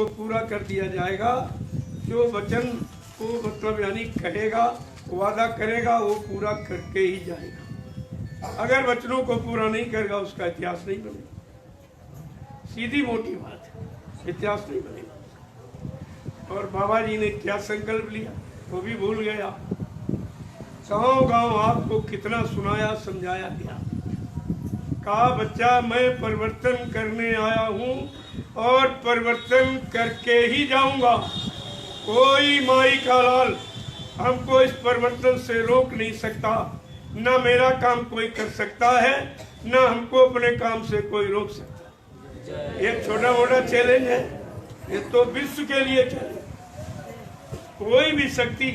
वो पूरा कर दिया जाएगा। जो वचन को मतलब यानी कहेगा, वादा करेगा, वो पूरा करके ही जाएगा। अगर वचनों को पूरा नहीं करेगा उसका इतिहास नहीं बनेगा। सीधी मोटी बात है, इतिहास नहीं बनेगा। और बाबा जी ने क्या संकल्प लिया वो भी भूल गया। गांव गांव आपको कितना सुनाया समझाया गया। कहा बच्चा मैं परिवर्तन करने आया हूँ और परिवर्तन करके ही जाऊंगा। कोई माई का लाल हमको इस परिवर्तन से रोक नहीं सकता। न मेरा काम कोई कर सकता है, न हमको अपने काम से कोई रोक सकता। ये छोटा मोटा चैलेंज है, ये तो विश्व के लिए चैलेंज। कोई भी शक्ति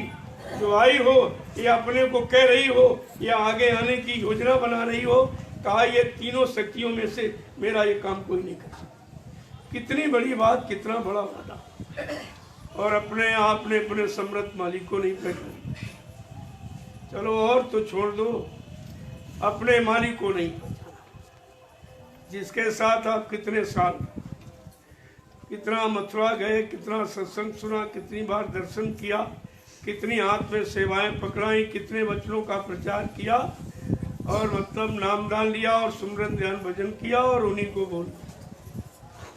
जो आई हो या अपने को कह रही हो या आगे आने की योजना बना रही हो, कहा ये तीनों शक्तियों में से मेरा ये काम कोई नहीं कर सकता। कितनी बड़ी बात, कितना बड़ा वादा। और अपने आप ने अपने समृद्ध मालिक को नहीं पहचाना। चलो और तो छोड़ दो, अपने मालिक को नहीं पहचाना जिसके साथ आप कितने साल, कितना मथुरा गए, कितना सत्संग सुना, कितनी बार दर्शन किया, कितनी हाथ में सेवाएं पकड़ाई, कितने वचनों का प्रचार किया और मतलब नामदान लिया और सुमरन ध्यान भजन किया और उन्हीं को बोल,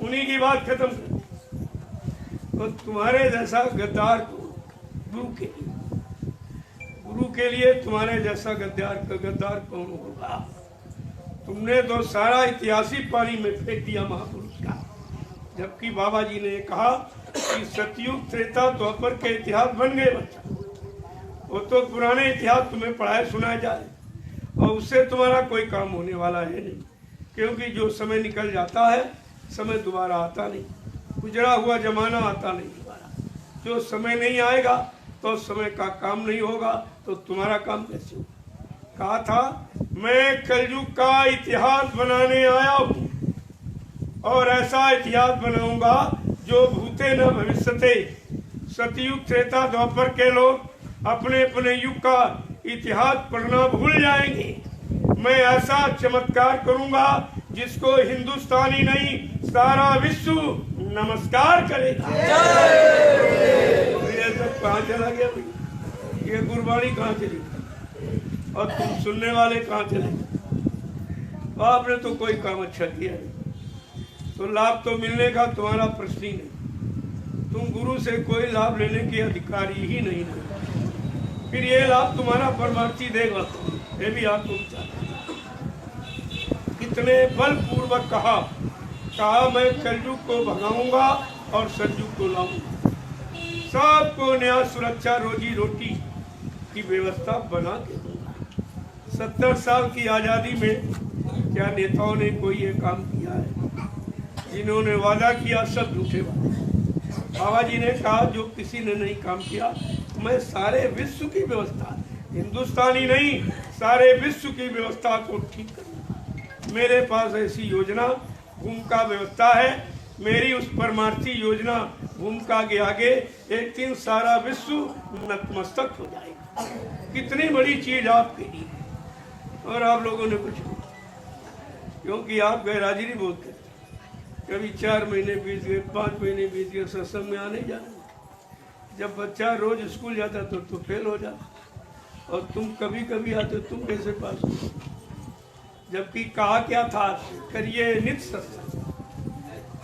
उन्हीं की बात खत्म कर। तो तुम्हारे जैसा गद्दार को गुरु के लिए तुम्हारे जैसा गद्दार कौन होगा। तुमने तो सारा इतिहास ही पानी में फेंक दिया महापुरुष का। जबकि बाबा जी ने कहा कि सतयुग त्रेता द्वापर के इतिहास बन गए बच्चा। वो तो पुराने इतिहास तुम्हें पढ़ाए सुनाए जाए और उससे तुम्हारा कोई काम होने वाला है नहीं। क्योंकि जो समय निकल जाता है समय दोबारा आता नहीं। गुजरा हुआ जमाना आता नहीं दोबारा। जो समय नहीं आएगा तो समय का काम नहीं होगा, तो तुम्हारा काम कैसे होगा। कहा था मैं कलयुग का इतिहास बनाने आया हूँ और ऐसा इतिहास बनाऊंगा जो भूते न भविष्यते। सतयुग त्रेता द्वापर के लोग अपने अपने युग का इतिहास पढ़ना भूल जाएंगे। मैं ऐसा चमत्कार करूंगा जिसको हिंदुस्तानी नहीं सारा विश्व नमस्कार करेगा। ये सब कहाँ चला गया भाई? ये गुरबाणी कहाँ चली और तुम सुनने वाले कहाँ चले? आपने तो कोई काम अच्छा किया नहीं, तो लाभ तो मिलने का तुम्हारा प्रश्न ही नहीं। तुम गुरु से कोई लाभ लेने के अधिकारी ही नहीं है। फिर ये लाभ तुम्हारा परमार्थी देगा, ये भी आपको विचार। कितने बलपूर्वक कहा मैं कलयुग को भगाऊंगा और सतयुग को लाऊंगा। सबको न्याय सुरक्षा रोजी रोटी की व्यवस्था बना के दूंगा। 70 साल की आजादी में क्या नेताओं ने कोई ये काम किया है? जिन्होंने वादा किया सब झूठे वादे। बाबा जी ने कहा जो किसी ने नहीं काम किया, मैं सारे विश्व की व्यवस्था, हिंदुस्तानी नहीं सारे विश्व की व्यवस्था को ठीक करूंगा। मेरे पास ऐसी योजना भूमिका व्यवस्था है। मेरी उस परमार्थी योजना भूमिका के आगे एक दिन सारा विश्व नतमस्तक हो जाएगा। कितनी बड़ी चीज आपके लिए, और आप लोगों ने कुछ, क्योंकि आप गैरहाजिरी बोलते, कभी 4 महीने बीत गए, 5 महीने बीत गए, सत्संग में आने जाने। जब बच्चा रोज स्कूल जाता तो फेल हो जाता, और तुम कभी कभी आते, तुम कैसे पास हो? जबकि कहा क्या था, करिए नित्य सत्संग,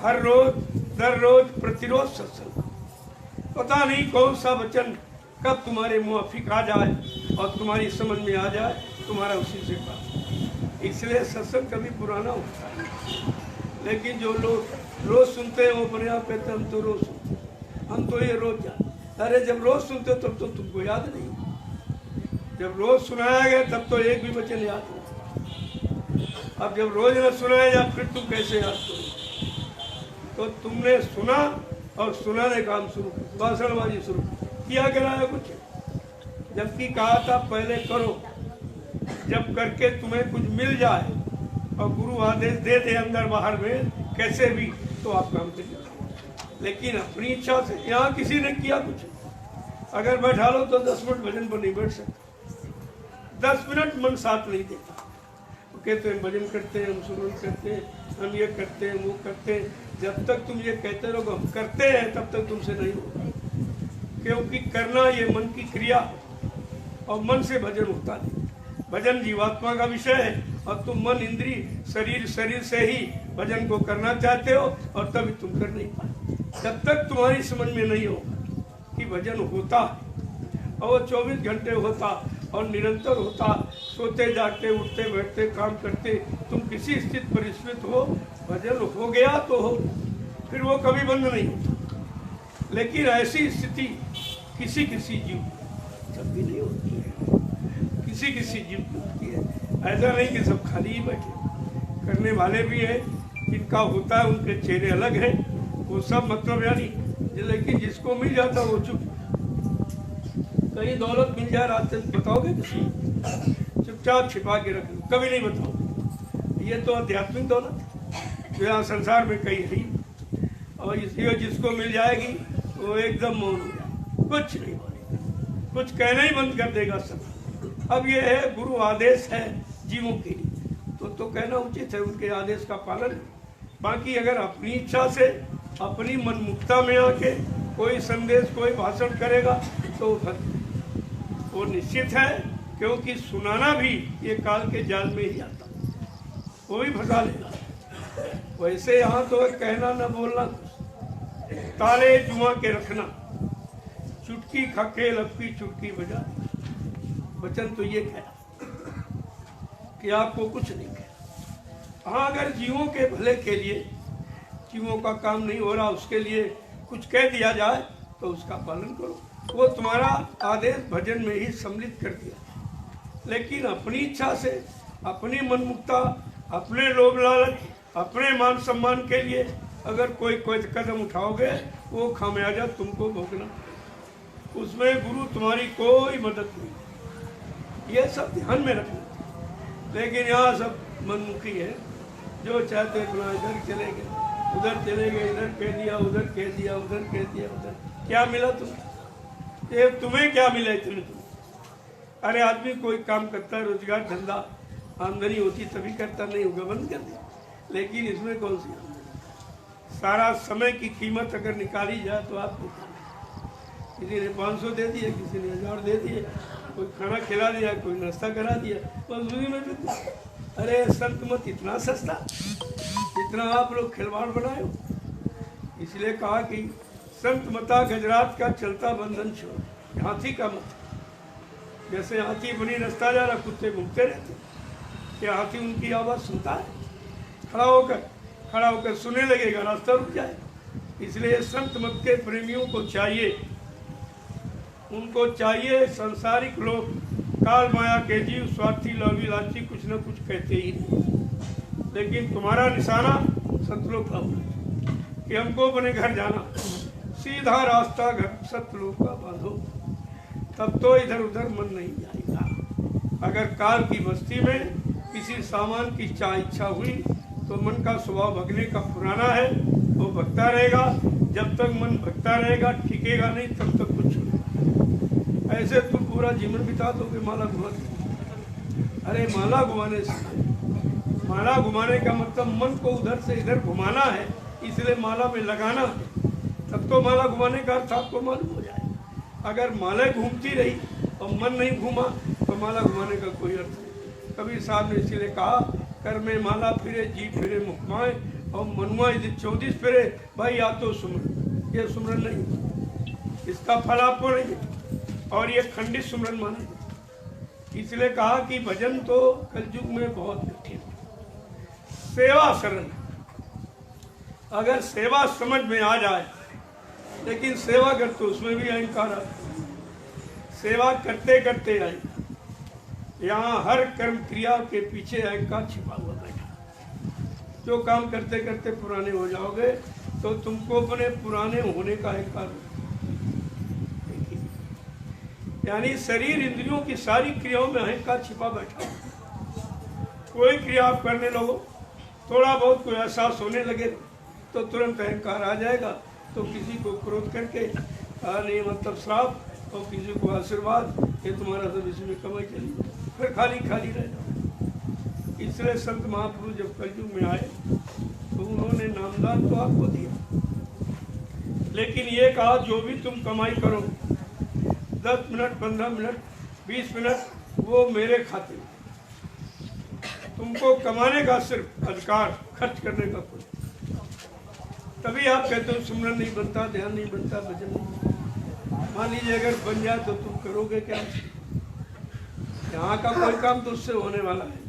हर रोज दर रोज प्रतिरोध सत्संग। पता नहीं कौन सा वचन कब तुम्हारे मुआफिक आ जाए और तुम्हारी समझ में आ जाए, तुम्हारा उसी से पास। इसलिए सत्संग कभी पुराना होता है। लेकिन जो लोग रोज सुनते हैं वो अपने आप कहते हैं हम तो रोज सुनते, हम तो ये रोज जानते। अरे जब रोज सुनते हो तब तो तुमको याद नहीं। जब रोज सुनाया गया तब तो एक भी वचन याद नहीं। अब जब रोज न सुनाया जा फिर तुम कैसे याद करो? तो तुमने सुना और सुनाने काम शुरू किया, भाषणबाजी शुरू किया, कराया कुछ। जबकि कहा था पहले करो, जब करके तुम्हें कुछ मिल जाए और गुरु आदेश दे दे अंदर बाहर में कैसे भी, तो आप काम करिए। लेकिन अपनी इच्छा से यहाँ किसी ने किया कुछ। अगर बैठा लो तो 10 मिनट भजन पर नहीं बैठ सकते। 10 मिनट मन साथ नहीं देता। कहते हैं भजन करते हैं, हम सुमरन करते हैं, हम ये करते हैं, वो करते हैं। जब तक तुम ये कहते रहो हम करते हैं, तब तक तुमसे नहीं होगा, क्योंकि करना ये मन की क्रिया और मन से भजन होता नहीं। भजन जीवात्मा का विषय है और तुम मन, इंद्री, शरीर से ही भजन को करना चाहते हो और तभी तुम कर नहीं पाते। जब तक तुम्हारी समझ में नहीं होगा कि भजन होता है और वो 24 घंटे होता और निरंतर होता, सोते जागते उठते बैठते काम करते, तुम किसी स्थिति परिस्थिति हो, भजन हो गया तो हो, फिर वो कभी बंद नहीं होता। लेकिन ऐसी स्थिति किसी किसी जीव कभी नहीं होती है, किसी किसी जीव की होती है। ऐसा नहीं कि सब खाली ही बैठे, करने वाले भी है, जिनका होता है उनके चेहरे अलग हैं, वो सब मतलब यानी, लेकिन जिसको मिल जाता वो चुप। कहीं दौलत मिल जाए रास्ते में बताओगे किसी, चुपचाप छिपा के रख लो, कभी नहीं बताओगे। ये तो आध्यात्मिक दौलत है जो यहाँ संसार में कहीं है, और इसलिए जिसको मिल जाएगी वो एकदम मौन हो जाए, कुछ नहीं बोलेगा, कुछ कहना ही बंद कर देगा सब। अब ये है गुरु आदेश है जीवों के लिए, तो कहना उचित है, उनके आदेश का पालन। बाकी अगर अपनी इच्छा से अपनी मनमुक्ता में आके कोई संदेश कोई भाषण करेगा तो वो निश्चित है, क्योंकि सुनाना भी ये काल के जाल में ही आता, वो भी फंसा लेगा। वैसे यहाँ तो कहना न बोलना, ताले जुआ के रखना, चुटकी खाके लपकी चुटकी बजा। वचन तो ये कहा कि आपको कुछ नहीं कहा। हाँ, अगर जीवों के भले के लिए, जीवों का काम नहीं हो रहा उसके लिए कुछ कह दिया जाए तो उसका पालन करो, वो तुम्हारा आदेश भजन में ही सम्मिलित कर दिया। लेकिन अपनी इच्छा से, अपनी मनमुक्ता, अपने लोभ लालच, अपने मान सम्मान के लिए अगर कोई कदम उठाओगे, वो खामियाजा तुमको भोगना, उसमें गुरु तुम्हारी कोई मदद नहीं। ये सब ध्यान में रखना। लेकिन यहाँ सब मनमुखी है, जो चाहते अपना इधर चले गए, उधर चले गए, इधर कह दिया, उधर कह दिया, उधर कह दिया, उधर क्या मिला तुम्हें क्या मिला इतने तुम? अरे आदमी कोई काम करता है, रोजगार धंधा आमदनी होती तभी करता, नहीं होगा बंद कर दिया। लेकिन इसमें कौन सी आमदनी? सारा समय की कीमत अगर निकाली जाए तो आपको किसी ने 500 दे दिया, किसी ने 1000 दे दिए, कोई खाना खिला दिया, कोई नाश्ता करा दिया, बस उसी में भी। अरे संत मत इतना सस्ता, इतना आप लोग खिलवाड़ बनाए हो। इसलिए कहा कि संत मता गजरात का चलता बंधन छोड़, हाथी का मत। जैसे हाथी बनी रास्ता जा रहा, कुत्ते घूमते रहते, क्या हाथी उनकी आवाज़ सुनता है? खड़ा होकर सुनने लगेगा, रास्ता रुक जाए। इसलिए संत मत के प्रेमियों को चाहिए, उनको चाहिए, संसारिक लोग, काल माया के जीव, स्वार्थी लोभी लालची, कुछ न कुछ कहते ही नहीं। लेकिन तुम्हारा निशाना सतलोक का होना कि हमको अपने घर जाना, सीधा रास्ता घर सतलोक का बांधो, तब तो इधर उधर मन नहीं जाएगा। अगर काल की बस्ती में किसी सामान की इच्छा हुई तो मन का स्वभाव भगने का पुराना है, वो भगता रहेगा। जब तक मन भगता रहेगा, टिकेगा नहीं, तब तक कुछ नहीं। ऐसे तुम पूरा जीवन बिता दोगे माला घुमाने। अरे माला घुमाने से, माला घुमाने का मतलब मन को उधर से इधर घुमाना है, इसलिए माला में लगाना है, तब तो माला घुमाने का अर्थ आपको मालूम हो जाए। अगर माला घूमती रही और मन नहीं घूमा तो माला घुमाने का कोई अर्थ नहीं। कबीर साहब ने इसीलिए कहा, कर में माला फिरे, जी फिरे मुखमाए, और मनुआ यदि 24 फिरे, भाई या तो सुमरन, ये सुमरन नहीं, इसका फल आपको नहीं, और ये खंडित सुमरन माना। इसलिए कहा कि भजन तो कलयुग में बहुत कठिन, सेवा सरल। अगर सेवा समझ में आ जाए, लेकिन सेवा कर तो उसमें भी अहंकार आता है। सेवा करते करते आए, यहाँ हर कर्म क्रिया के पीछे अहंकार छिपा हुआ बैठा। जो काम करते करते पुराने हो जाओगे तो तुमको अपने पुराने होने का अहंकार, यानी शरीर इंद्रियों की सारी क्रियाओं में अहंकार छिपा बैठा। कोई क्रिया आप करने लगो, थोड़ा बहुत कोई एहसास होने लगे तो तुरंत अहंकार आ जाएगा। तो किसी को क्रोध करके नहीं मतलब श्राप, और किसी को आशीर्वाद, ये तुम्हारा सब इसमें कमाई चली, फिर खाली खाली रह जाओ। इसलिए संत महापुरुष जब कलयुग में आए तो उन्होंने नामदान तो आपको दिया, लेकिन ये कहा जो भी तुम कमाई करो 10 मिनट 15 मिनट 20 मिनट वो मेरे खाते में, तुमको कमाने का सिर्फ अधिकार, खर्च करने का कोई। तभी आप कहते हो सुमरन नहीं बनता, ध्यान नहीं बनता, भजन नहीं। मान लीजिए अगर बन जाए तो तुम करोगे क्या? यहाँ का कोई काम तो उससे होने वाला है।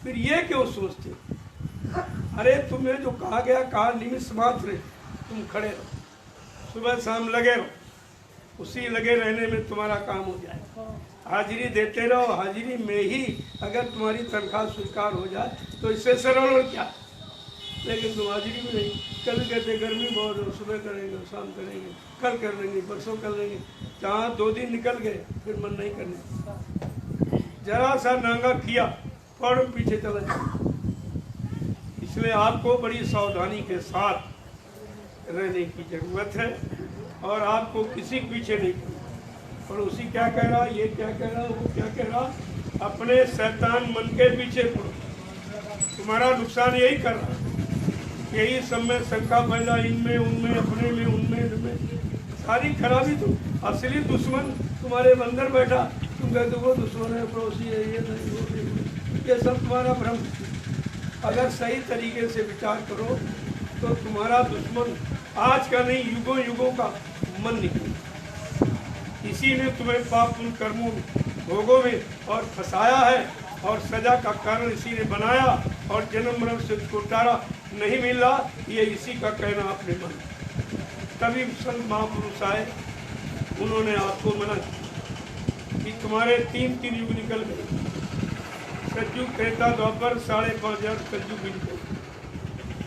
फिर ये क्यों सोचते हो? अरे तुम्हें जो कहा गया, कहा निमिष मात्र तुम खड़े रहो, सुबह शाम लगे रहो, उसी लगे रहने में तुम्हारा काम हो जाए। हाजिरी देते रहो, हाजिरी में ही अगर तुम्हारी तनख्वाह स्वीकार हो जाए तो इससे सरल और क्या। लेकिन तुम हाजिरी में नहीं, कल कहते गर्मी बहुत है, सुबह करेंगे, शाम करेंगे, कल कर लेंगे, परसों कर लेंगे, जहाँ 2 दिन निकल गए फिर मन नहीं करने, जरा सा नांगा किया फौरन पीछे चला जाए। इसलिए आपको बड़ी सावधानी के साथ रहने की जरूरत है और आपको किसी के पीछे नहीं पड़ना। पड़ोसी क्या कह रहा, ये क्या कह रहा, वो क्या कह रहा, अपने शैतान मन के पीछे पड़ो, तुम्हारा नुकसान यही कर रहा है। यही सब में शंका पैदा, इनमें उनमें, अपने में उनमें इनमें, सारी खराबी। तो असली दुश्मन तुम्हारे अंदर बैठा, तुम कहते वो दुश्मन है, पड़ोसी है, ये नहीं वो नहीं, ये सब तुम्हारा भ्रम। अगर सही तरीके से विचार करो तो तुम्हारा दुश्मन आज का नहीं, युगों युगों का मन निकले। इसी ने तुम्हें पाप पुण्य कर्मों भोगों में और फंसाया है और सजा का कारण इसी ने बनाया और जन्म मरण से छुटकारा नहीं मिल रहा, ये इसी का कहना अपने मन। तभी संत महापुरुष आए, उन्होंने आपको मना किया कि तुम्हारे 3 युग निकल गए, सतयुग त्रेता द्वापर 5,500 कलयुग भी निकल गए।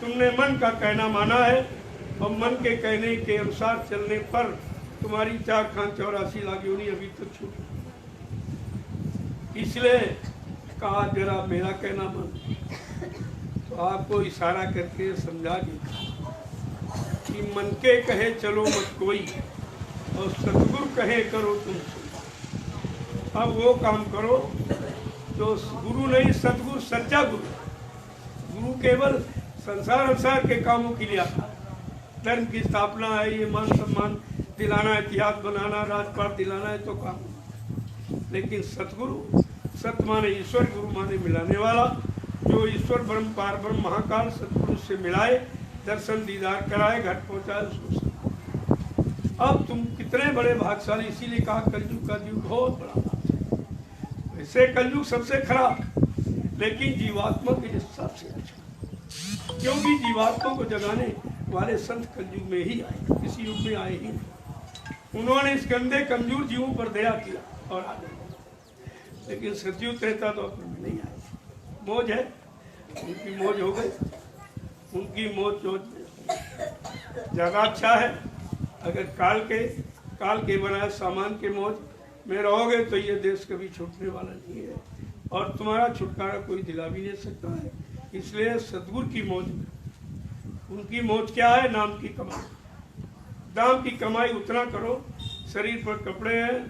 तुमने मन का कहना माना है और मन के कहने के अनुसार चलने पर तुम्हारी 4,84 लाख योनि अभी तक छूट। इसलिए कहा जरा मेरा कहना मान। तो आपको इशारा करके समझा दिया कि मन के कहे चलो मत कोई और सतगुरु कहे करो तुम। अब वो काम करो जो गुरु नहीं, सतगुरु सच्चा गुरु। गुरु केवल संसार अंसार के कामों के लिए आता, धर्म की स्थापना है, ये मान सम्मान दिलाना, इतिहास बनाना, राजपाट दिलाना है तो काम। लेकिन सतगुरु, सत माने ईश्वर, गुरु माने मिलाने वाला, जो ईश्वर ब्रह्म पार ब्रह्म महाकाल सतगुरु से मिलाए, दर्शन दीदार कराए, घर पहुंचाए, उसको। अब तुम कितने बड़े भाग्यशाली। इसीलिए कहा कलयुग का युग बहुत बड़ा भाग्य। वैसे कलयुग सबसे खराब, लेकिन जीवात्मा के लिए सबसे अच्छा, क्योंकि जीवात्मा को जगाने वाले संत कलयुग में ही आए, किसी युग में आए ही नहीं। उन्होंने इस गंदे कमजोर जीवों पर दया किया और आगे। लेकिन सतयुग त्रेता तो अपन में नहीं आए। मौज है, उनकी मौज हो गई, उनकी मौज जो ज्यादा अच्छा है। अगर काल के बनाए सामान के मौज में रहोगे तो ये देश कभी छूटने वाला नहीं है और तुम्हारा छुटकारा कोई दिला भी नहीं सकता है। इसलिए सतगुरु की मौज में, उनकी मौज क्या है? नाम की कमाई। दाम की कमाई उतना करो, शरीर पर कपड़े हैं,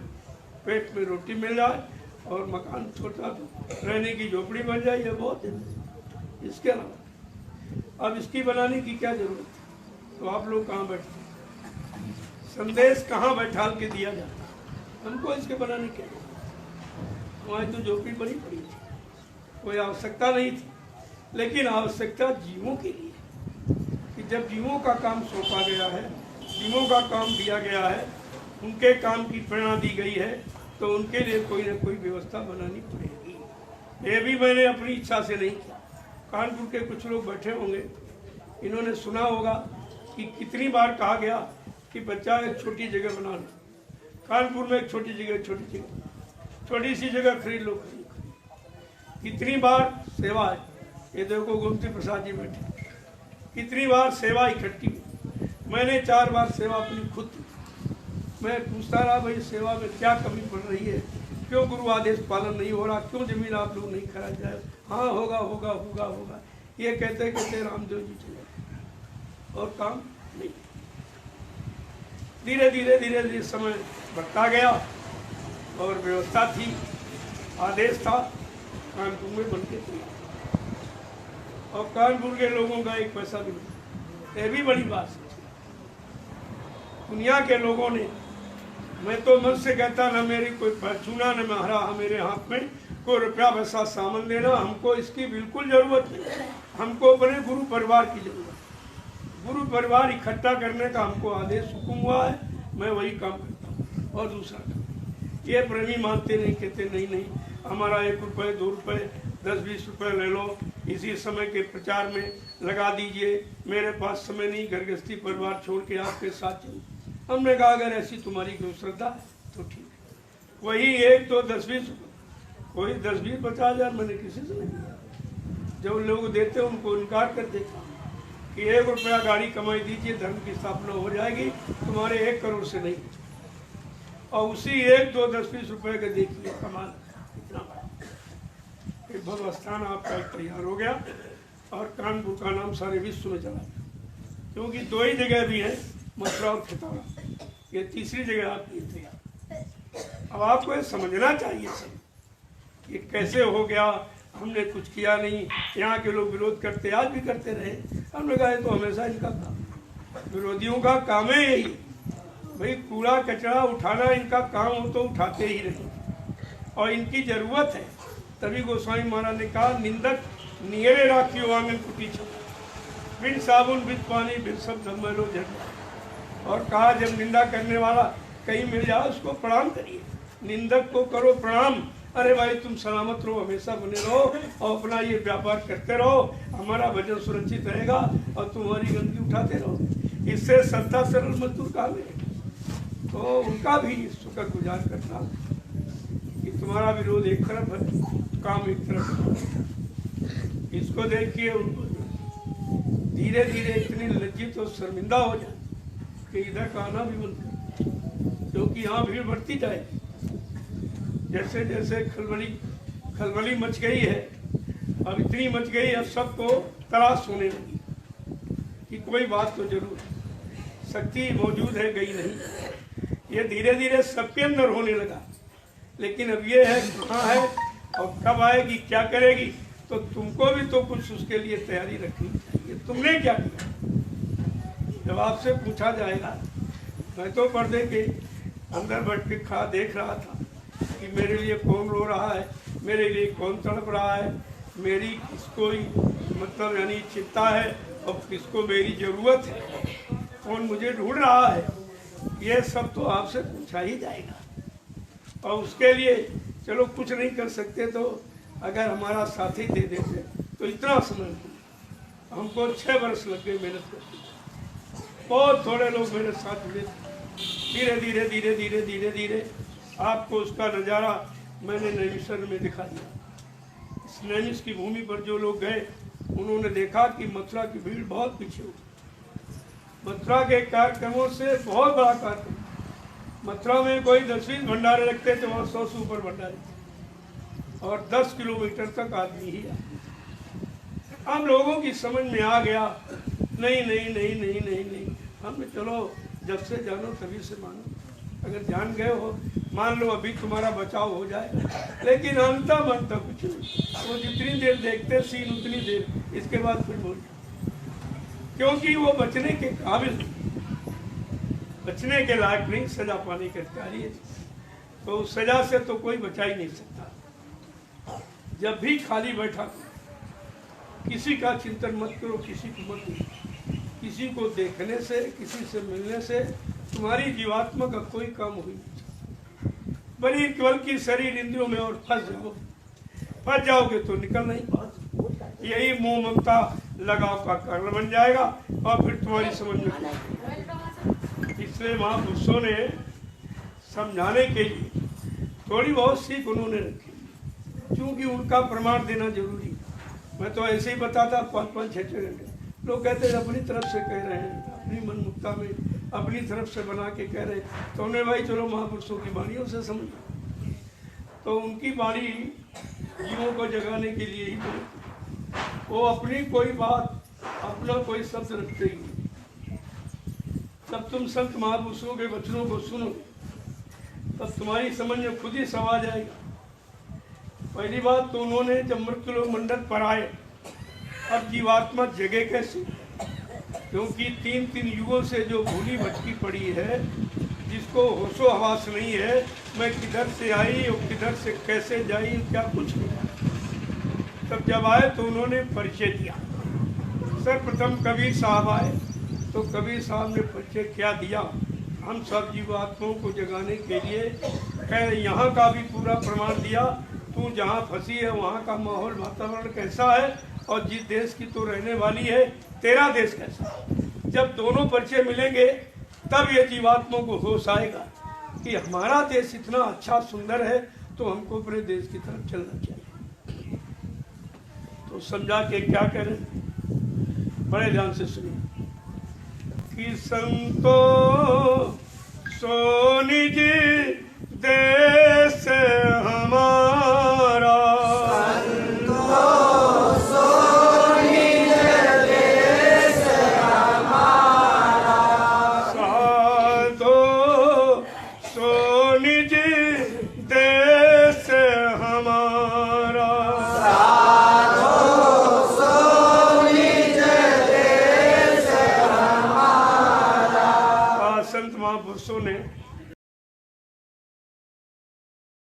पेट में रोटी मिल जाए और मकान छोटा तो रहने की झोपड़ी बन जाए, ये बहुत है। इसके अलावा अब इसकी बनाने की क्या जरूरत है? तो आप लोग कहाँ बैठते हैं? संदेश कहाँ बैठाल के दिया जाता? हमको इसके बनाने के वहाँ तो झोपड़ी बनी पड़ी थी, कोई आवश्यकता नहीं थी। लेकिन आवश्यकता जीवों के लिए, कि जब जीवों का काम सौंपा गया है, जीवों का काम दिया गया है, उनके काम की प्रेरणा दी गई है, तो उनके लिए कोई ना कोई व्यवस्था बनानी पड़ेगी। ये भी मैंने अपनी इच्छा से नहीं किया। कानपुर के कुछ लोग बैठे होंगे, इन्होंने सुना होगा कि कितनी बार कहा गया कि बच्चा एक छोटी जगह बना लो। कानपुर में एक छोटी छोटी सी जगह खरीद लो। कितनी बार सेवा है, ये देखो गोमती प्रसाद जी बैठे, कितनी बार सेवा इकट्ठी। मैंने 4 बार सेवा अपनी खुद, मैं पूछता रहा भाई सेवा में क्या कमी पड़ रही है, क्यों गुरु आदेश पालन नहीं हो रहा, क्यों जमीन आप लोग नहीं खरीद जाए? हाँ होगा होगा होगा होगा, ये कहते कहते रामदेव जी चले और काम नहीं। धीरे धीरे धीरे धीरे समय बढ़ता गया और व्यवस्था थी, आदेश था, कानपुर में बन के तैयार, और कानपुर के लोगों का एक पैसा भी नहीं। ये भी बड़ी बात है। दुनिया के लोगों ने, मैं तो मन से कहता ना मेरी कोई चूना न महारा मेरे हाथ में कोई रुपया पैसा सामान देना, हमको इसकी बिल्कुल जरूरत नहीं। हमको अपने गुरु परिवार की जरूरत, गुरु परिवार इकट्ठा करने का हमको आदेश हुकुम हुआ है, मैं वही काम करता हूँ। और दूसरा काम ये प्रेमी मानते नहीं, कहते नहीं नहीं हमारा 1 रुपये 2 रुपये 10-20 रुपये ले लो, इसी समय के प्रचार में लगा दीजिए, मेरे पास समय नहीं, घर गृहस्थी परिवार छोड़ के आपके साथ चलूँ। हमने कहा अगर ऐसी तुम्हारी कोई श्रद्धा है तो ठीक है। वही 1 तो 10-20 कोई 10-20-50 हज़ार मैंने किसी से नहीं दिया। जब लोग देते उनको इनकार कर देता कि 1 रुपया गाड़ी कमाई दीजिए, धर्म की स्थापना हो जाएगी, तुम्हारे 1 करोड़ से नहीं। और उसी 1, 2, 10-20 रुपये के देखिए कमाल इतना बड़ा भव्य स्थान आपका तैयार हो गया, और कानपुर का नाम सारे विश्व में चला, क्योंकि 2 ही जगह भी है, मथुरा और खितौरा, ये तीसरी जगह आपकी तैयार। अब आपको ये समझना चाहिए सब ये कैसे हो गया, हमने कुछ किया नहीं। यहाँ के लोग विरोध करते, आज भी करते रहे। हमने कहा तो हमेशा इनका काम, विरोधियों का काम है यही, भाई कूड़ा कचरा उठाना इनका काम हो तो उठाते ही रहे, और इनकी जरूरत है। तभी गोस्वामी महाराज ने कहा निंदक नियरे राखियो आंगन कुटी छो, बिन साबुन बिन पानी बिन सब धमलो झरना। और कहा जब निंदा करने वाला कहीं मिल जाए उसको प्रणाम करिए, निंदक को करो प्रणाम। अरे भाई तुम सलामत रहो, हमेशा बने रहो और अपना ये व्यापार करते रहो, हमारा भजन सुरक्षित रहेगा और तुम्हारी गंदगी उठाते रहो। इससे सत्ता सरल मजदूर कहा मिलेगा। तो उनका भी शुक्र गुजार करना कि तुम्हारा विरोध एक तरफ है, काम एक तरफ है। इसको देखिए उनको धीरे धीरे इतनी लज्जित और शर्मिंदा हो जाए कि इधर का आना भी बंद कर, क्योंकि यहाँ भीड़ बढ़ती जाएगी। जैसे जैसे खलबली मच गई है, अब इतनी मच गई है, सबको तलाश होने लगी कि कोई बात तो जरूर शक्ति मौजूद है, गई नहीं। ये धीरे धीरे सबके अंदर होने लगा, लेकिन अब ये है कहाँ है और कब आएगी, क्या करेगी, तो तुमको भी तो कुछ उसके लिए तैयारी रखनी चाहिए। तुमने क्या किया जब आपसे पूछा जाएगा। मैं तो पर्दे के अंदर बैठ के देख रहा था कि मेरे लिए कौन रो रहा है, मेरे लिए कौन तड़प रहा है, मेरी किसको मतलब यानी चिंता है और किसको मेरी ज़रूरत है, कौन मुझे ढूंढ रहा है, ये सब तो आपसे पूछा ही जाएगा। और उसके लिए चलो कुछ नहीं कर सकते तो अगर हमारा साथी दे देते तो इतना समय हमको 6 वर्ष लग गए मेहनत करते, बहुत थोड़े लोग मेरे साथ जुड़े। धीरे धीरे धीरे धीरे धीरे धीरे आपको उसका नज़ारा मैंने नैमिषारण्य में दिखा दिया। इस नैमिष की भूमि पर जो लोग गए उन्होंने देखा कि मथुरा की भीड़ बहुत पीछे हो गई। मथुरा के कार्यक्रमों से बहुत बड़ा कार्यक्रम, मथुरा में कोई 10-20 भंडारे रखते थे, वहाँ 100 से ऊपर भंडारे थे और 10 किलोमीटर तक आदमी ही आते। हम लोगों की समझ में आ गया नहीं नहीं नहीं नहीं नहीं नहीं, हमने चलो जब से जानो तभी से मानो। अगर जान गए हो मान लो अभी तुम्हारा बचाव हो जाए, लेकिन अंता मनता कुछ नहीं। वो जितनी देर देखते सीन उतनी देर, इसके बाद फिर बोल, क्योंकि वो बचने के काबिल, बचने के लायक नहीं, सजा पाने के तैयारी है। तो उस सजा से तो कोई बचा ही नहीं सकता। जब भी खाली बैठा किसी का चिंतन मत करो, किसी को मत देखो, किसी को देखने से किसी से मिलने से तुम्हारी जीवात्मा का कोई काम हो नहीं। बड़ी केवल की शरीर इंद्रियों में और फंस जाओगे तो निकल नहीं पाओगे। यही मोह ममता लगाव का कारण बन जाएगा और फिर तुम्हारी समझ में। इसलिए महापुरुषों ने समझाने के लिए थोड़ी बहुत सीख उन्होंने रखी, क्योंकि उनका प्रमाण देना जरूरी। मैं तो ऐसे ही बताता 5-5, 6-6 घंटे। लोग कहते हैं अपनी तरफ से कह रहे हैं, अपनी मनमुक्ता में अपनी तरफ से बना के कह रहे हैं। तो हमने भाई चलो महापुरुषों की वाणियों से समझो, तो उनकी वाणी जीवों को जगाने के लिए ही बोलती। वो अपनी कोई बात, अपना कोई शब्द रखते ही नहीं। जब तुम संत महापुरुषों के वचनों को सुनो तब तुम्हारी समझ में खुद ही सवाल जाएगा पहली बात तो उन्होंने जब मृत्यु मंडल पर आए, अब जीवात्मा जगे कैसे? क्योंकि 3 युगों से जो भूली भटकी पड़ी है, जिसको होशो हवास नहीं है, मैं किधर से आई और किधर से कैसे जाई, क्या कुछ नहीं। तब जब आए तो उन्होंने परिचय दिया। सर्वप्रथम कबीर साहब आए तो कबीर साहब ने परिचय क्या दिया? हम सब जीवात्माओं को जगाने के लिए कह यहाँ का भी पूरा प्रमाण दिया। तू जहाँ फंसी है वहाँ का माहौल वातावरण कैसा है और जिस देश की तो रहने वाली है, तेरा देश कैसा है। जब दोनों परिचय मिलेंगे तब ये जीवात्माओं को होश आएगा कि हमारा देश इतना अच्छा सुंदर है तो हमको अपने देश की तरफ चलना चाहिए। तो समझा के क्या करें, बड़े ध्यान से सुनिए कि संतो सो निज देश हमारा, महापुरुषों ने